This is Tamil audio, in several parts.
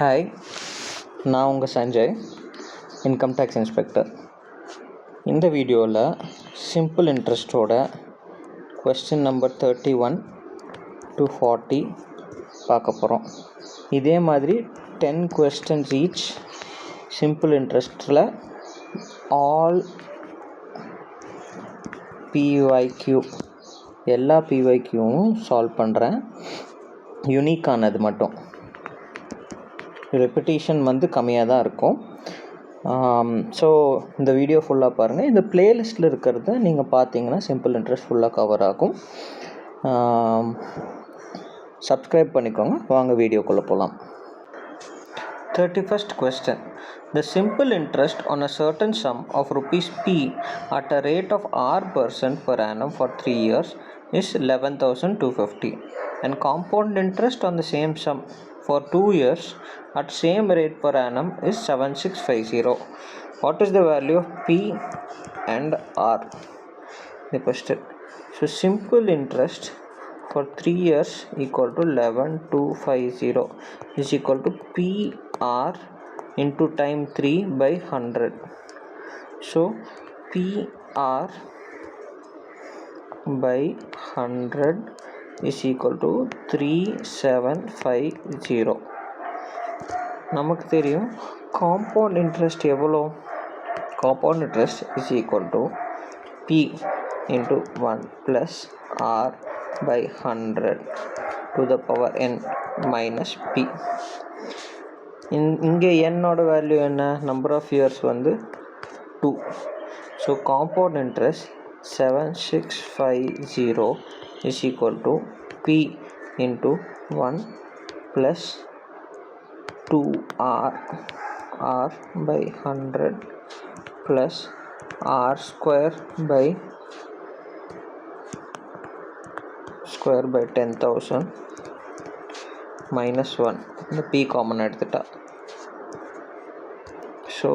ஹாய், நான் உங்கள் சஞ்சய், இன்கம் டேக்ஸ் இன்ஸ்பெக்டர். இந்த வீடியோவில் சிம்பிள் இன்ட்ரெஸ்ட்டோட கொஸ்டின் நம்பர் 31 to 40 பார்க்க போகிறோம். இதே மாதிரி 10 questions ஈச் சிம்பிள் இன்ட்ரெஸ்ட்டில் ஆல் PYQ எல்லா PYQவும் சால்வ் பண்ணுறேன். யூனிக்கானது மட்டும், ரெப்பிட்டேஷன் கம்மியாக தான் இருக்கும். ஸோ இந்த வீடியோ ஃபுல்லாக பாருங்கள். இந்த பிளேலிஸ்ட்டில் இருக்கிறத நீங்கள் பார்த்தீங்கன்னா சிம்பிள் இன்ட்ரெஸ்ட் ஃபுல்லாக கவர் ஆகும். சப்ஸ்கிரைப் பண்ணிக்கோங்க. வாங்க வீடியோக்குள்ளே போகலாம். 31st question. The simple interest on a certain sum of rupees P at a rate of R% per annum for 3 years is 11,250 and compound interest on the same sum for 2 years at same rate per annum is 7650. What is the value of P and R? The question. So simple interest for 3 years equal to 11,250 is equal to PR into time 3 by 100. So PR by 100 is equal to 3750. நமக்கு தெரியும் காம்பவுண்ட் இன்ட்ரெஸ்ட் எவ்வளோ. Compound interest is equal to P into 1 plus R by 100 to the power n minus P. இங்கே என்னோட வேல்யூ என்ன, number of years 2. So compound interest 7650 is equal to P into 1 plus 2R by 100 plus R square by 10,000 minus 1. இந்த P காமன் எடுத்துட்டா. So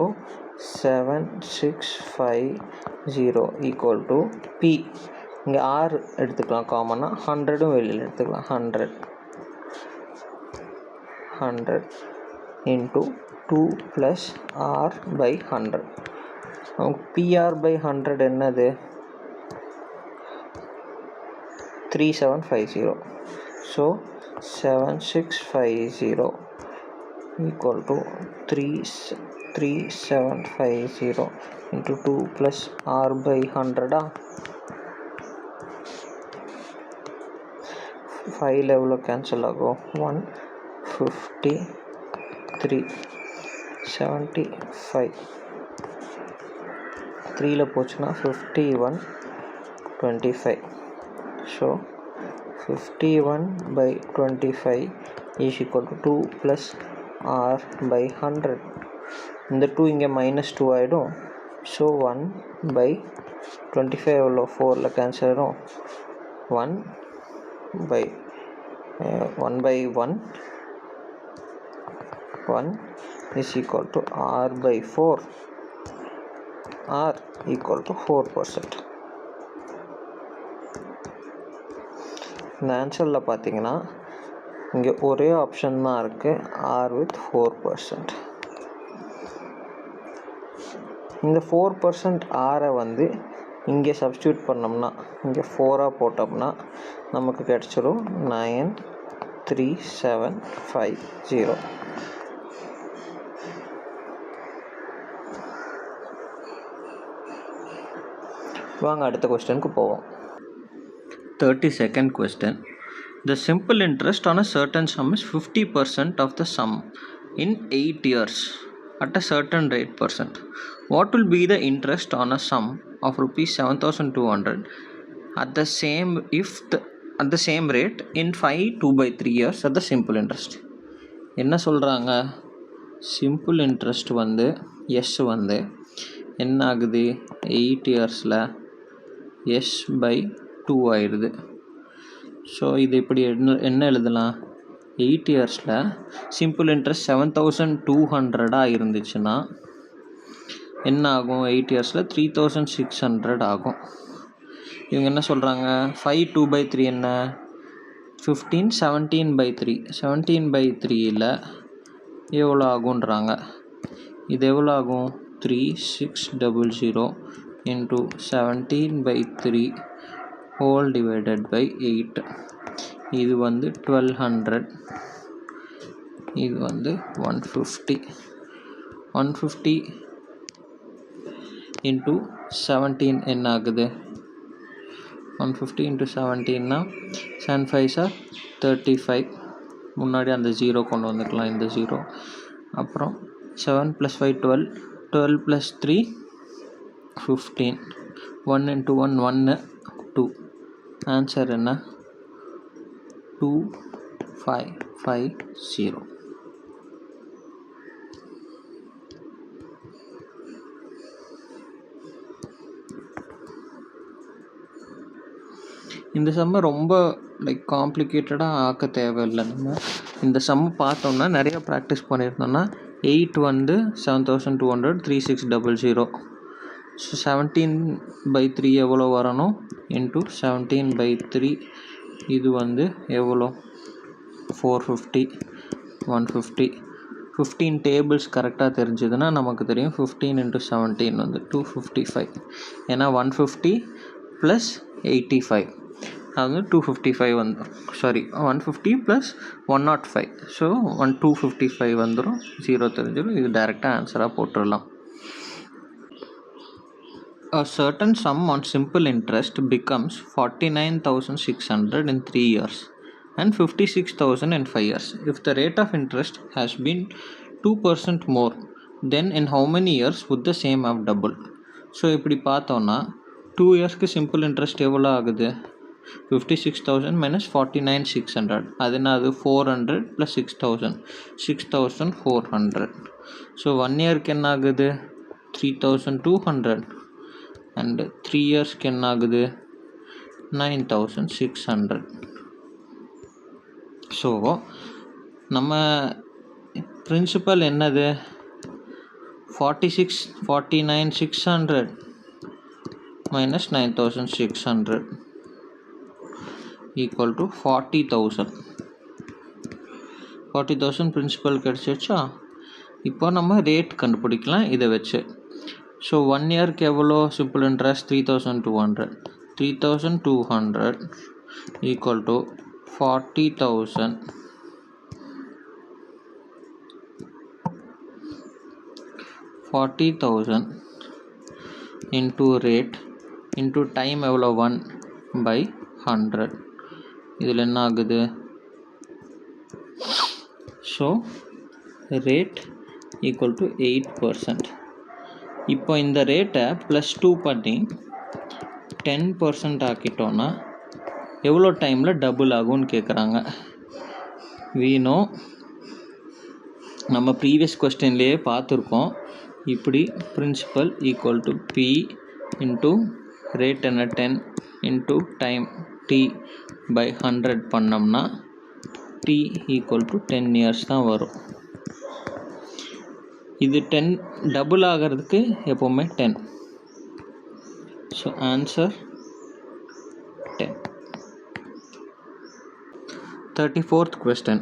7650 equal to P. இங்கே R எடுத்துக்கலாம் காமனாக, 100 வெளியில் எடுத்துக்கலாம். 100 into 2 plus R by 100. PR by 100 என்னது, 3750. So 7650 equal to 3750 into 2 plus R by 100. 5 எவ்வளோ கேன்சல் ஆகும், 153 75 3ல் போச்சுன்னா 51 25. So 51 by 25 is equal to 2 plus R by 100. இந்த 2 இங்கே -2 ஆகிடும். ஸோ 1 by 25 எவ்வளோ, 4ல் கேன்சல் ஆகிடும். 1 by 1 is equal to R by 4. R equal to 4%. இந்த ஆன்சரில் பார்த்தீங்கன்னா இங்கே ஒரே ஆப்ஷன் தான் இருக்குது, R with 4%. இந்த 4% ஆரை இங்கே சப்ஸ்டியூட் பண்ணோம்னா, இங்கே 4ஆக போட்டோம்னா நமக்கு கிடச்சிரும் 93750. வாங்க அடுத்த கொஸ்டினுக்கு போவோம். 32nd question. The simple interest on a certain sum is 50% of the sum in 8 years at a certain rate %. What will be the interest on a sum of rupees 7200 at the same rate in 5 2/3 years at the simple interest? என்ன சொல்கிறாங்க, சிம்பிள் இன்ட்ரெஸ்ட் எஸ் என்ன ஆகுது, 8 இயர்ஸில் எஸ் பை 2 ஆயிடுது. ஸோ இது இப்படி என்ன எழுதலாம், 8 இயர்ஸில் சிம்பிள் இன்ட்ரெஸ்ட் 7200 இருந்துச்சுன்னா என்ன ஆகும், 8 இயர்ஸில் 3600 ஆகும். இவங்க என்ன சொல்கிறாங்க, 5 2/3 என்ன, 15 17/3 17/3ல் எவ்வளோ ஆகுன்றாங்க. இது எவ்வளோ ஆகும்? 3600 into 17/3 whole divided by 8. இது 1200. இது 150. 150 into 17 என்ன ஆகுது? 150 into 17னா 7 5s are 35. முன்னாடி அந்த 0 கொண்டு வந்துக்கலாம், இந்த 0. அப்புறம் 7 + 5 12. 12 + 3 15. 1 into 1 1 2. ஆன்சர் என்ன? 2550. இந்த சம்மை ரொம்ப காம்ப்ளிகேட்டடாக ஆக்க தேவையில்லை. நம்ம இந்த சம்மை பார்த்தோம்னா நிறைய ப்ராக்டிஸ் பண்ணியிருந்தோம்னா 8 7200 3600. ஸோ 17/3 எவ்வளோ வரணும்? இன்ட்டு 17/3 இது எவ்வளோ? 450 150. 15 டேபிள்ஸ் கரெக்டாக தெரிஞ்சதுன்னா நமக்கு தெரியும் 15 into 17 255. ஏன்னா 150 + 85 அது 255 150 + 105. ஸோ 255 வந்துடும். 0 தெரிஞ்சிடும். இது டைரெக்டாக ஆன்சராக போட்டுடலாம். A certain sum on simple interest becomes 49,600 in 3 years and 56,000 in 5 years. If the rate of interest has been 2% more, then in how many years would the same have doubled? So இப்படி பார்த்தோன்னா 2 இயர்ஸ்க்கு சிம்பிள் இன்ட்ரெஸ்ட் எவ்வளோ ஆகுது? 56,000 minus 49,600. அது என்ன? அது 400 + 6,000 6,400. ஸோ 1 இயர்க்கு என்ன ஆகுது? 3,200. அண்ட் 3 இயர்ஸ்க்கு என்ன ஆகுது? 9,600. ஸோ நம்ம பிரின்சிபல் என்னது? 49,600 minus 9,600 equal to 40,000. 40,000 பிரின்சிபல் கிடச்சிருச்சா? இப்போ நம்ம ரேட் கண்டுபிடிக்கலாம் இதை வச்சு. ஸோ 1 இயர்க்கு எவ்வளோ simple interest? 3,200. 3,200 equal to 40,000 into rate into time எவ்வளோ? 1/100. இதில் என்ன ஆகுது? So rate equal to 8%. இப்போ இந்த ரேட்டை +2 பண்ணி 10% ஆக்கிட்டோன்னா எவ்வளோ டைமில் டபுள் ஆகும்னு கேட்குறாங்க. வீணோ நம்ம ப்ரீவியஸ் கொஸ்டின்லேயே பார்த்துருக்கோம். இப்படி principal equal to P into rate என்ன? 10 இன்ட்டு டைம் T/100 பண்ணோம்னா T ஈக்குவல் டு 10 இயர்ஸ் தான் வரும். இது 10 டபுள் ஆகிறதுக்கு எப்போவுமே 10. So answer 10. 34th question.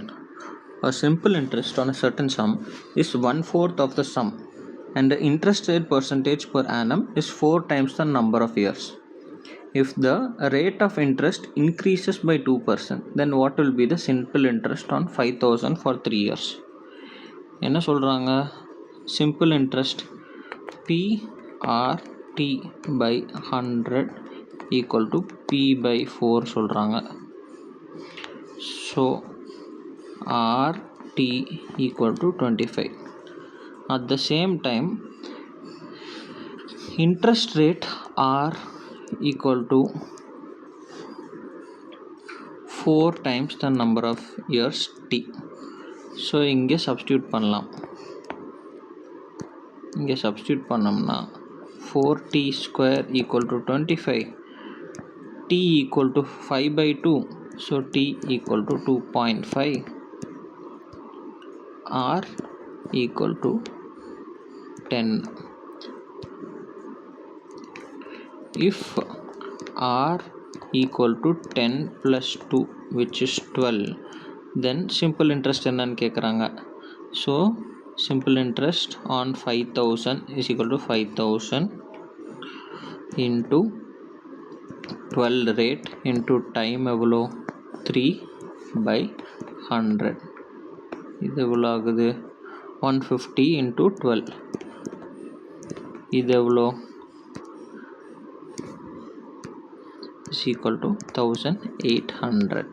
A simple interest on a certain sum is 1/4 of the sum and the interest rate percentage per annum is 4 times the number of years. If the rate of interest increases by 2%, then what will be the simple interest on 5,000 for 3 years? என்ன சொல்கிறாங்க? Simple interest PRT/100 equal to P/4 சொல்கிறாங்க. So RT equal to 25. At the same time, interest rate R equal to 4 times the number of years T. So இங்கே சப்ஸ்டியூட் பண்ணலாம். இங்கே சப்ஸ்டியூட் பண்ணோம்னா 4t² equal to 25. T equal to 5/2. So T equal to 2.5. R equal to 10. If R equal to 10 plus 2 which is 12, then simple interest என்னன்னு கேட்குறாங்க. So simple interest on 5000 is equal to 5000 into 12 rate into time எவ்வளோ 3/100. இது எவ்வளோ ஆகுது 150 into 12. இது எவ்வளோ is equal to 1800.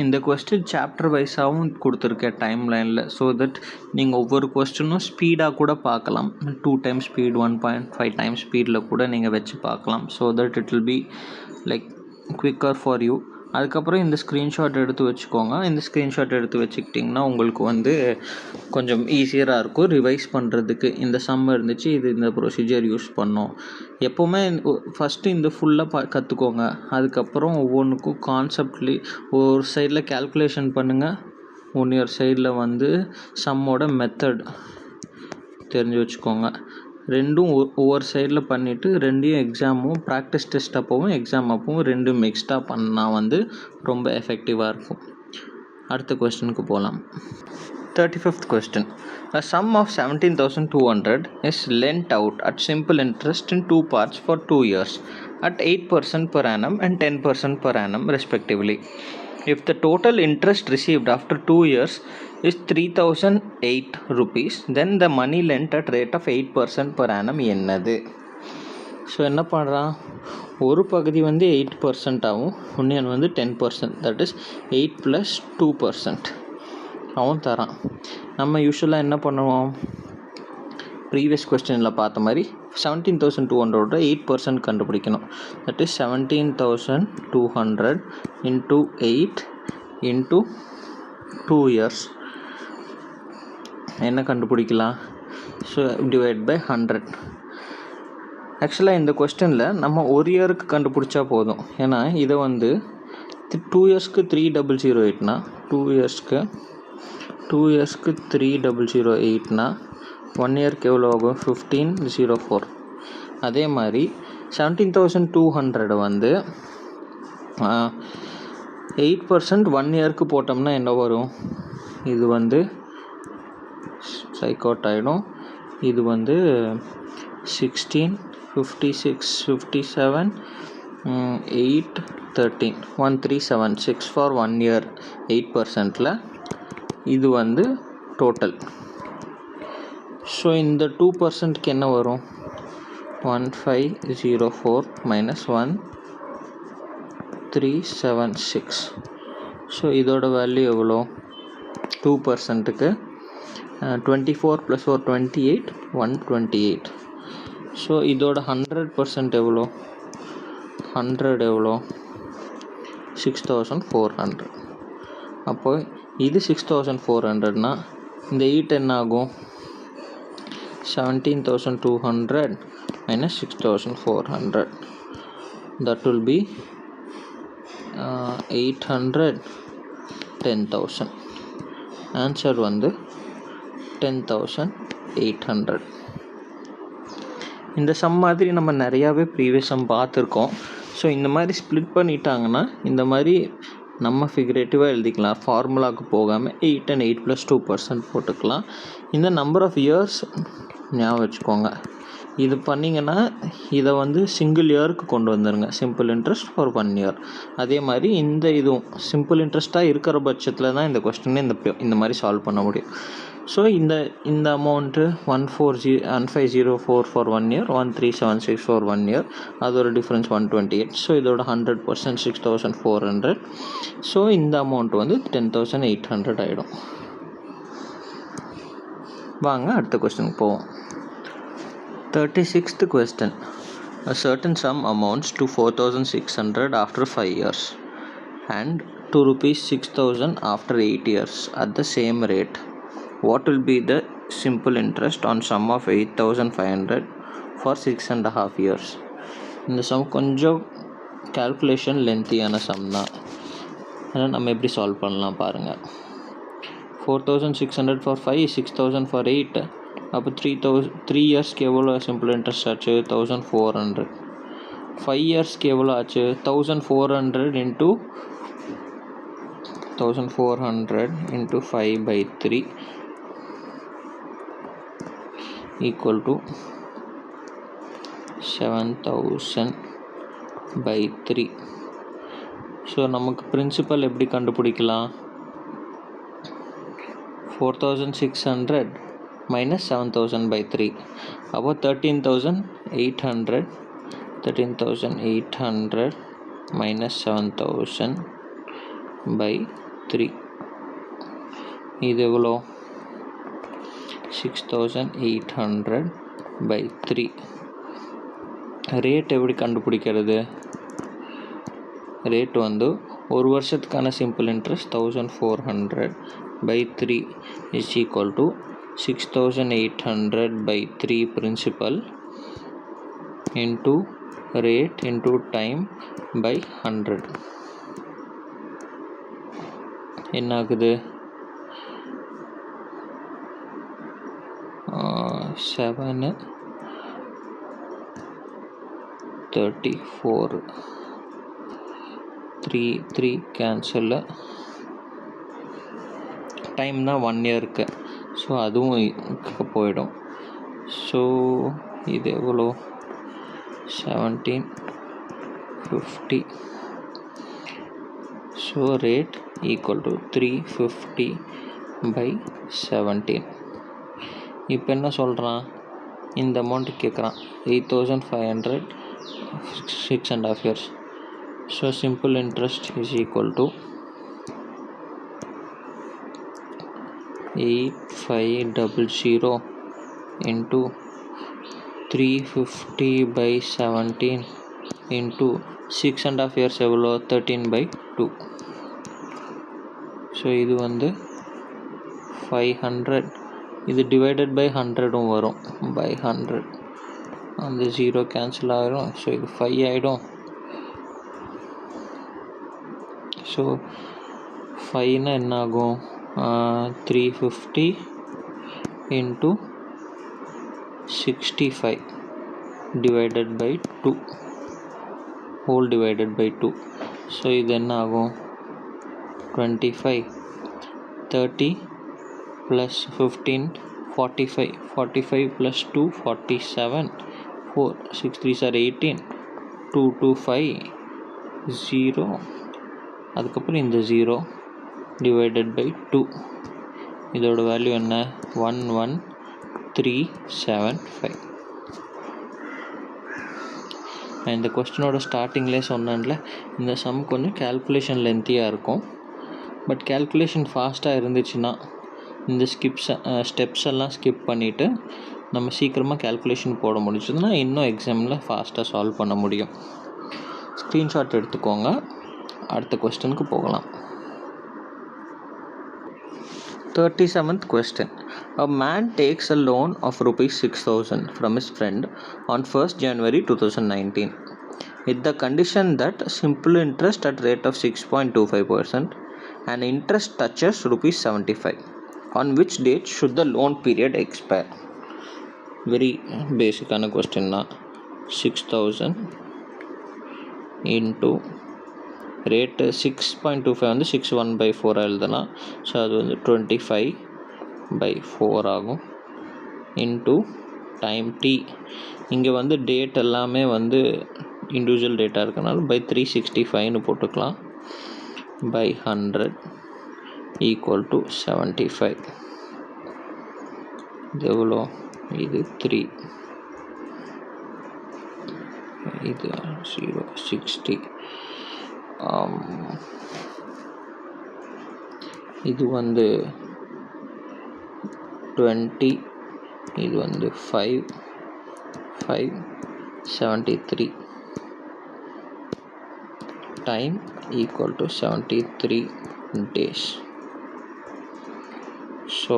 இந்த கொஸ்டின் சாப்டர் வைஸாகவும் கொடுத்துருக்கேன் டைம் லைனில். ஸோ தட் நீங்கள் ஒவ்வொரு கொஸ்டினும் ஸ்பீடாக கூட பார்க்கலாம். 2 times ஸ்பீட் 1.5 times ஸ்பீடில் கூட நீங்கள் வச்சு பார்க்கலாம். So that it will be like quicker for you. அதுக்கப்புறம் இந்த ஸ்க்ரீன்ஷாட் எடுத்து வச்சுக்கோங்க. இந்த ஸ்க்ரீன்ஷாட் எடுத்து வச்சுக்கிட்டிங்கன்னா உங்களுக்கு வந்து கொஞ்சம் ஈஸியராக இருக்கும் ரிவைஸ் பண்ணுறதுக்கு. இந்த சம் இருந்துச்சு, இது இந்த ப்ரொசீஜர் யூஸ் பண்ணோம். எப்போவுமே ஃபஸ்ட்டு இந்த ஃபுல்லாக கற்றுக்கோங்க. அதுக்கப்புறம் ஒவ்வொன்றுக்கும் கான்செப்ட்லி ஒரு சைடில் கேல்குலேஷன் பண்ணுங்கள், இன்னொரு சைடில் வந்து சம்மோட மெத்தட் தெரிஞ்சு வச்சுக்கோங்க. ரெண்டும் ஒவ்வொரு சைடில் பண்ணிவிட்டு ரெண்டையும் எக்ஸாமும் ப்ராக்டிஸ் டெஸ்ட் அப்போவும் எக்ஸாம் அப்போவும் ரெண்டும் மிக்ஸ்டாக பண்ணால் வந்து ரொம்ப எஃபெக்டிவாக இருக்கும். அடுத்த கொஸ்டினுக்கு போகலாம். 35th question. A sum of 17,200 is lent out at simple interest in 2 parts for 2 years at 8% per annum and 10% per annum respectively. If the total interest received after 2 years is 3,008 rupees, then the money lent at rate of 8% per annum என்னது? ஸோ என்ன பண்ணுறான், ஒரு பகுதி வந்து 8% ஆகும், இன்னொன்று வந்து 10%, தட் இஸ் 8 + 2% அவன் தரான். நம்ம யூஸ்வலாக என்ன பண்ணுவோம், ப்ரீவியஸ் கொஸ்டினில் பார்த்த மாதிரி 17,200 8% கண்டுபிடிக்கணும். That is 17,200 into 8 into 2 years என்ன கண்டுபிடிக்கலாம். So divide by 100. ஆக்சுவலாக இந்த கொஸ்டினில் நம்ம ஒரு இயருக்கு கண்டுபிடிச்சா போதும். ஏன்னா இதை வந்து 2 இயர்ஸ்க்கு 3,008னா 2 இயர்ஸ்க்கு 3,008னா 1 இயருக்கு எவ்வளோ ஆகும் 15,04. அதே மாதிரி 17,200 வந்து 8% 1 இயருக்கு போட்டோம்னா என்ன வரும், இது வந்து சைக் ஆகிடும். இது வந்து 16, 56, 57, 8, 13, 1376 ஃபார் 1 இயர் 8%ல். இது வந்து டோட்டல். ஸோ இந்த 2%க்கு என்ன வரும், 1504 minus 1376. ஸோ இதோட வேல்யூ எவ்வளோ, 2%க்கு 24 + 4 28, 128. ஸோ இதோட 100% எவ்வளோ, 100 எவ்வளோ 6,400. அப்போ இது 6,400னா இந்த 8 என்ன ஆகும், 17,200 minus 6,400, that will be 800, 10,000. Answer வந்து 10,800. இந்த சம் மாதிரி நம்ம நிறையாவே ப்ரீவியஸ் சம் பார்த்துருக்கோம். ஸோ இந்த மாதிரி ஸ்ப்ளிட் பண்ணிட்டாங்கன்னா இந்த மாதிரி நம்ம ஃபிகரேட்டிவாக எழுதிக்கலாம். ஃபார்முலாவுக்கு போகாமல் 8 and 8 + 2% போட்டுக்கலாம். இந்த நம்பர் ஆஃப் இயர்ஸ் ஞாபகம் வச்சுக்கோங்க. இது பண்ணிங்கன்னா இதை வந்து சிங்கிள் இயருக்கு கொண்டு வந்துடுங்க, சிம்பிள் இன்ட்ரெஸ்ட் ஃபார் 1 இயர். அதே மாதிரி இந்த இதுவும் சிம்பிள் இன்ட்ரெஸ்ட்டாக இருக்கிற பட்சத்தில் தான் இந்த கொஸ்டினை இந்த மாதிரி சால்வ் பண்ண முடியும். ஸோ இந்த amount 150,4 for 1 year, 1376 for 1 year, அதோட டிஃப்ரென்ஸ் 128. ஸோ இதோட 100% 6,400. ஸோ இந்த அமௌண்ட் வந்து 10,800 ஆகிடும். வாங்க அடுத்த கொஸ்டினுக்கு போவோம். 36th question. A certain sum amounts to 4,600 after 5 years and to rupees 6,000 after 8 years at the same rate. What will be the simple interest on sum of 8,500 for 6.5 years? இந்த சம் கொஞ்சம் calculation lengthyயான sum தான். அதனால் நம்ம எப்படி சால்வ் பண்ணலாம் பாருங்கள். 4600 for 5, 6000 for 8. அப்போ 3 இயர்ஸ்க்கு எவ்வளோ சிம்பிள் இன்ட்ரெஸ்ட் ஆச்சு? 1400. 5 இயர்ஸ்க்கு எவ்வளோ ஆச்சு? 1400 into 5/3 equal to 7000/3. ஸோ நமக்கு பிரின்சிபல் எப்படி கண்டுபிடிக்கலாம்? 4600 minus 7000/3. அப்போ 13,800 minus 7000/3. இது எவ்வளோ? 6800/3. ரேட் எப்படி கண்டுபிடிக்கிறது? ரேட் வந்து ஒரு வருஷத்துக்கான simple interest 1400/3 is equal to 6800/3 principal into rate into time by 100. என்ன ஆகுது? 734. 3 கேன்சல். டைம் தான் 1 இயருக்கு. ஸோ அதுவும் போயிடும். ஸோ இது எவ்வளோ? 1750. So rate equal to 350/17. இப்போ என்ன சொல்கிறான்? இந்த அமௌண்ட்டு கேட்குறான். 8500 6.5 years. So simple interest is equal to 8500 into 350/17 into 6.5 years எவ்வளோ? 13/2. ஸோ இது வந்து 500. இது டிவைடட் பை 100 வரும். பை 100 அந்த 0 கேன்சல் ஆகிடும். ஸோ இது 5 ஆகிடும். ஸோ 5னா என்ன ஆகும்? 350 into 65 divided by 2 whole divided by 2. So இது என்ன ஆகும்? 25 30 plus 15 45. 45 plus 2 47. 4 6 3s are 18. 2 2 5 0. அதுக்கப்புறம் இந்த 0 divided by 2. இதோட வேல்யூ என்ன? 11375. நான் இந்த கொஸ்டினோட ஸ்டார்டிங்லேயே சொன்னேன்ல, இந்த சம் கொஞ்சம் கேல்குலேஷன் லென்த்தியாக இருக்கும். பட் கேல்குலேஷன் ஃபாஸ்ட்டாக இருந்துச்சுன்னா இந்த ஸ்டெப்ஸ் எல்லாம் ஸ்கிப் பண்ணிவிட்டு நம்ம சீக்கிரமாக கேல்குலேஷன் போட முடிச்சதுன்னா இன்னும் எக்ஸாமில் ஃபாஸ்ட்டாக சால்வ் பண்ண முடியும். ஸ்க்ரீன்ஷாட் எடுத்துக்கோங்க. அடுத்த கொஸ்டினுக்கு போகலாம். 37th question. A man takes a loan of rupees 6000 from his friend on 1st January 2019 with the condition that simple interest at rate of 6.25% and interest touches rupees 75. On which date should the loan period expire? Very basic question na. 6000 into rate 6.25 வந்து 61/4 எழுதலாம். ஸோ அது வந்து 25/4 ஆகும். Into time T. இங்கே வந்து டேட் எல்லாமே வந்து இண்டிவிஜுவல் டேட்டாக இருக்கனால பை 365ன்னு போட்டுக்கலாம். By 100 equal to 75. இது எவ்வளோ? இது 3. இது 0 60. இது வந்து 20. இது வந்து 5 73. Time equal to 73 days. So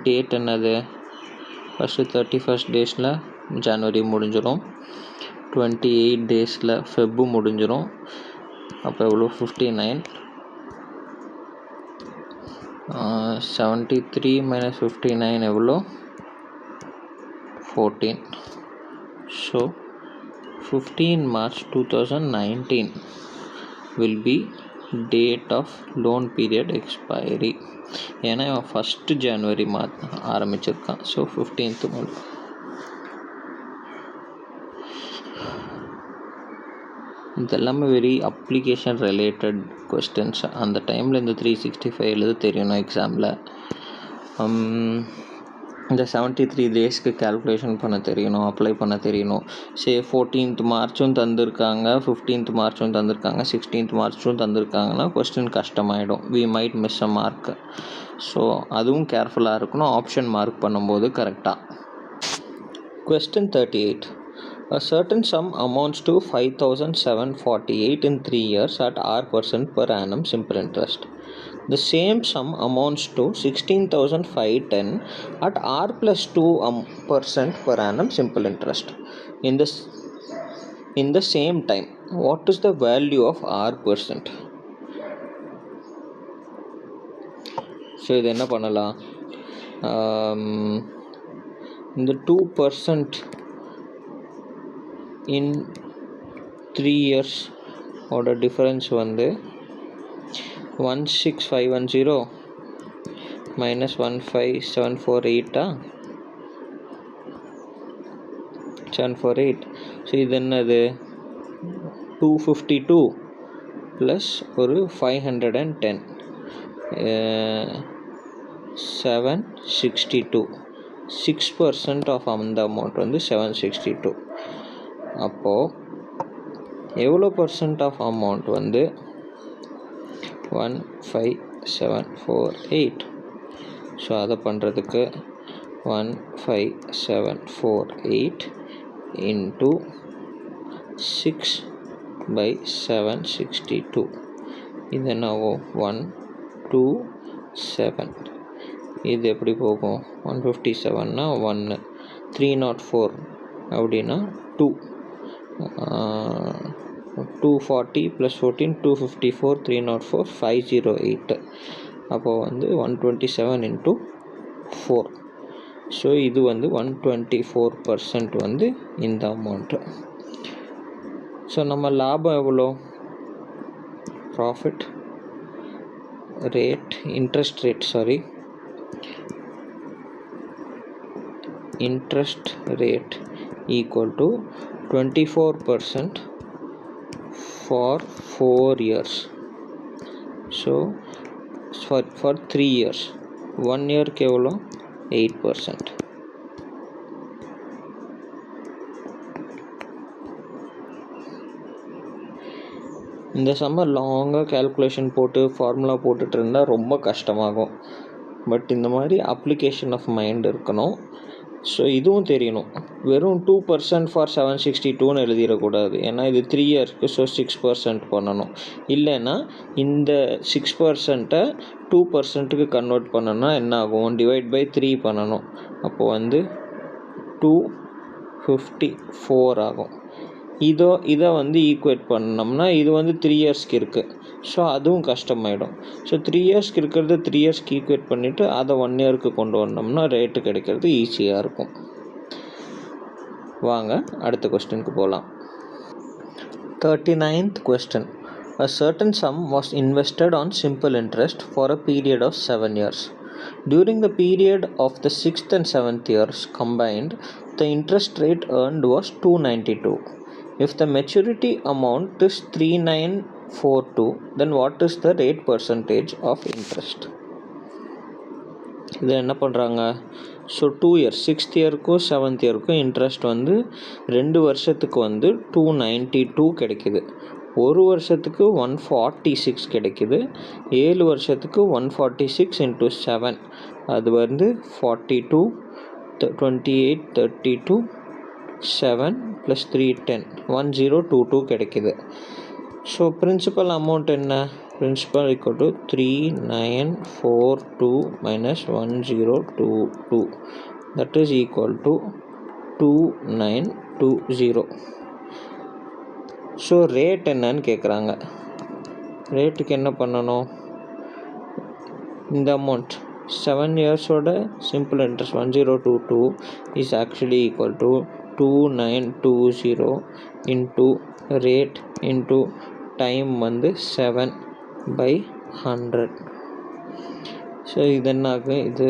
date என்னது? ஃபஸ்ட்டு 31st டேஸில் ஜனவரி முடிஞ்சிடும். 28 டேஸில் ஃபெப்பு முடிஞ்சிடும். அப்போ எவ்வளோ 59, 73 minus 59 எவ்வளோ 14. So 15 March 2019 will be date of loan period expiry. ஏன்னா 1st January ஆரம்பிச்சிருக்கான். So 15th month. இதெல்லாமே வெரி அப்ளிகேஷன் ரிலேட்டட் கொஸ்டின்ஸ். அந்த டைமில் இந்த 365 எழுத தெரியணும் எக்ஸாமில். இந்த 73 டேஸ்க்கு கேல்குலேஷன் பண்ண தெரியணும், அப்ளை பண்ண தெரியணும். 14th மார்ச்சும் தந்திருக்காங்க, 15th மார்ச்சும் தந்திருக்காங்க, 16th மார்ச்சும் தந்திருக்காங்கன்னா கொஸ்டின் கஷ்டமாயிடும். We might miss a mark. So அதுவும் கேர்ஃபுல்லாக இருக்கணும் ஆப்ஷன் மார்க் பண்ணும்போது கரெக்டாக. Question 38. A certain sum amounts to 5,748 in 3 years at R% per annum simple interest. The same sum amounts to 16,510 at R plus 2% per annum simple interest. In the same time, what is the value of R%? So இது என்ன பண்ணலாம், இந்த 2% in 3 years ஓட டிஃபரன்ஸ் வந்து 16510 minus 15748 748. ஸோ இது என்னது 252 ப்ளஸ் ஒரு 510 762. 6% ஆஃப் அந்த அமௌண்ட் வந்து 762. அப்போது எவ்வளோ பர்சன்ட் ஆஃப் அமௌண்ட் வந்து 15748. ஸோ அதை பண்ணுறதுக்கு 15748 into 6/762. இது என்னவோ 127. இது எப்படி போகும், 157னா 1, 304 அப்படின்னா 2, 240 + 14 254, 304 508. அப்போது வந்து 127 into 4. ஸோ இது வந்து 124% வந்து இந்த அமௌண்ட்டு. ஸோ நம்ம லாபம் எவ்வளோ, profit rate interest rate equal to 24% for 4 years. So for 3 years, 1 year எவ்வளோ 8%. இந்த சம்மர் லாங்காக கேல்குலேஷன் போட்டு ஃபார்முலா போட்டுட்டு இருந்தால் ரொம்ப கஷ்டமாகும். பட் இந்த மாதிரி அப்ளிகேஷன் ஆஃப் மைண்ட் இருக்கணும். ஸோ இதுவும் தெரியணும். வெறும் 2% ஃபார் 762ன்னு எழுதிடக்கூடாது. ஏன்னா இது 3 இயர்ஸ்க்கு. ஸோ 6% பண்ணணும். இல்லைன்னா இந்த 6%-ஐ 2%க்கு கன்வெர்ட் பண்ணணும்னா என்ன ஆகும், டிவைட் பை 3 பண்ணணும். அப்போது வந்து 254 ஆகும். இதை வந்து ஈக்குவேட் பண்ணோம்னா இது வந்து 3 இயர்ஸ்க்கு இருக்குது. ஸோ அதுவும் கஷ்டமாயிடும். ஸோ 3 இயர்ஸ்க்கு இருக்கிறது 3 இயர்ஸ்க்கு ஈக்குவேட் பண்ணிவிட்டு அதை 1 இயருக்கு கொண்டு வந்தோம்னா ரேட்டு கிடைக்கிறது ஈஸியாக இருக்கும். வாங்க அடுத்த கொஸ்டினுக்கு போகலாம். 39th question. A certain sum was invested on simple interest for a period of 7 years. During the period of the 6th and 7th years combined, the interest rate earned was 292. If the maturity amount is 3942, then what is the rate percentage of interest? இது என்ன பண்ணுறாங்க, ஸோ 2 இயர்ஸ் 6th இயருக்கும் 7th இயருக்கும் இன்ட்ரெஸ்ட் வந்து 2 வருஷத்துக்கு வந்து 292 கிடைக்கிது. 1 வருஷத்துக்கு 146 கிடைக்கிது. 7 வருஷத்துக்கு 146 into 7, அது வந்து 42, 28, 32, 7 + 3 10, 1022 கிடைக்கிது. ஸோ பிரின்சிபல் அமௌண்ட் என்ன, principal equal to 3942 minus 1022, that is equal to 2920. So rate என்னன்னு கேட்குறாங்க. ரேட்டுக்கு என்ன பண்ணணும், இந்த அமௌண்ட் 7 இயர்ஸோட simple interest 1022 is actually equal to 2920 into rate into time 7/100. So இது என்ன ஆகும், இது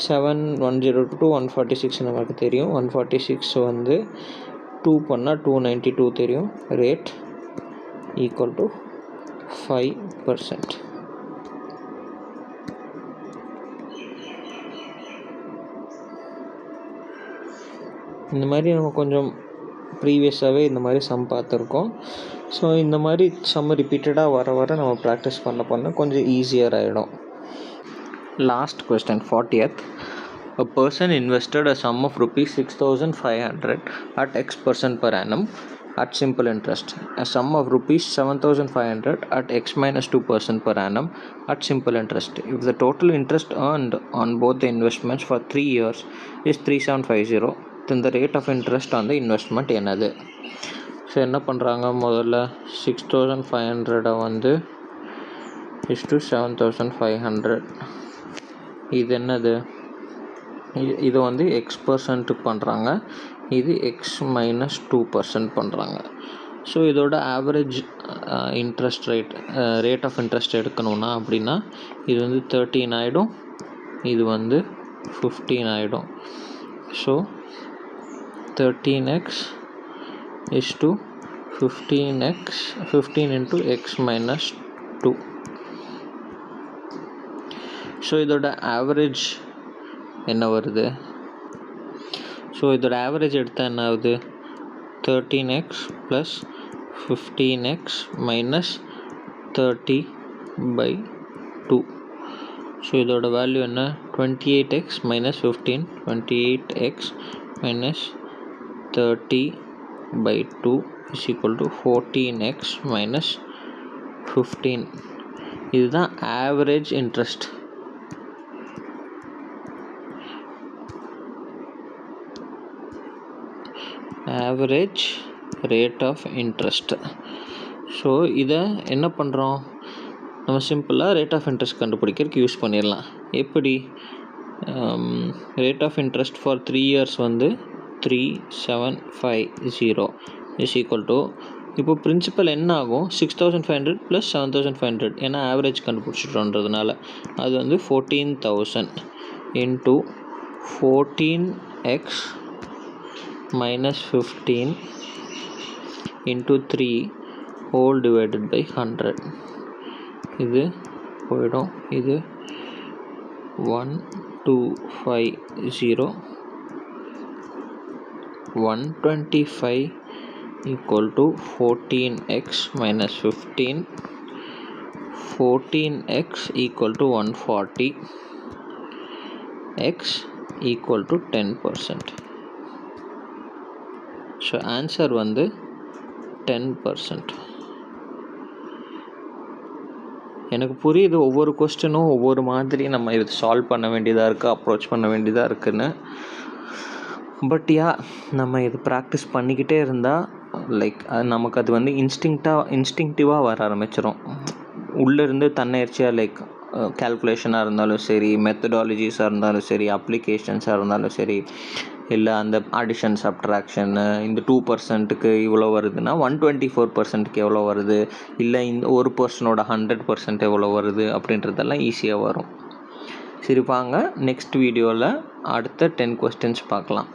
7/102 146 நமக்கு தெரியும். 146 2 பண்ணால் 292 தெரியும். Rate equal to 5%. இந்த மாதிரி நம்ம கொஞ்சம் ப்ரீவியஸாகவே இந்த மாதிரி சம் பார்த்துருக்கோம். ஸோ இந்த மாதிரி சம் ரிப்பீட்டடாக வர நம்ம ப்ராக்டிஸ் பண்ண கொஞ்சம் ஈஸியர் ஆகிடும். Last question 40th. A person invested a sum of rupees 6,500 at X% per annum at simple interest. A sum of rupees 7,500 at X minus 2% per annum at simple interest. If the total interest earned on both the investments for 3 years is 3750, then the rate of interest on the investment என்னது? ஸோ என்ன பண்ணுறாங்க, முதல்ல 6,500 is to 7,500. இது என்னது, இது X% பண்ணுறாங்க, இது X minus 2% பண்ணுறாங்க. ஸோ இதோட average interest rate of interest எடுக்கணும்னா அப்படின்னா இது 13 ஆகிடும், இது 15 ஆகிடும். So 13x is to 15 into X minus 2. So இதோட ஆவரேஜ் என்ன வருது, ஸோ இதோட ஆவரேஜ் எடுத்தால் என்ன ஆகுது, 13x + 15x minus 30/2. ஸோ இதோட வேல்யூ என்ன, 28x minus 15, 28x minus 30/2 is equal to 14x minus 15. இதுதான் average interest. Average rate of interest. So இதை என்ன பண்ணுறோம், நம்ம சிம்பிளாக ரேட் ஆஃப் இன்ட்ரெஸ்ட் கண்டுபிடிக்கிறதுக்கு யூஸ் பண்ணிடலாம். எப்படி, rate of interest for 3 years 3750 is equal to, இப்போ பிரின்சிபல் என்ன ஆகும், 6,500 + 7,500, ஏன்னா ஆவரேஜ் கண்டுபிடிச்சிட்டோன்றதுனால அது 14,000 into 14x minus 15 into 3 whole divided by 100. இது போயிடும், இது 1250 125 equal to 14x minus 15, 14x equal to 140, x equal to 10%. So answer 10%. எனக்கு புரியுது, ஒவ்வொரு கொஸ்டினும் ஒவ்வொரு மாதிரி நம்ம இது சால்வ் பண்ண வேண்டியதாக இருக்குது, அப்ரோச் பண்ண வேண்டியதாக இருக்குதுன்னு. பட் நம்ம இது ப்ராக்டிஸ் பண்ணிக்கிட்டே இருந்தால் நமக்கு அது இன்ஸ்டிங்க்டிவாக வர ஆரம்பிச்சிடும். உள்ளேருந்து தன்னெயற்சியாக கேல்குலேஷனாக இருந்தாலும் சரி, மெத்தடாலஜிஸாக இருந்தாலும் சரி, அப்ளிகேஷன்ஸாக இருந்தாலும் சரி, இல்லை அந்த அடிஷன் சப்ட்ராக்ஷனு, இந்த 2%க்கு இவ்வளோ வருதுன்னா 124%க்கு எவ்வளோ வருது, இல்லை இந்த ஒரு பர்சனோட 100% எவ்வளோ வருது அப்படின்றதெல்லாம் ஈஸியாக வரும். சரி, வாங்க நெக்ஸ்ட் வீடியோவில் அடுத்த 10 questions பார்க்கலாம்.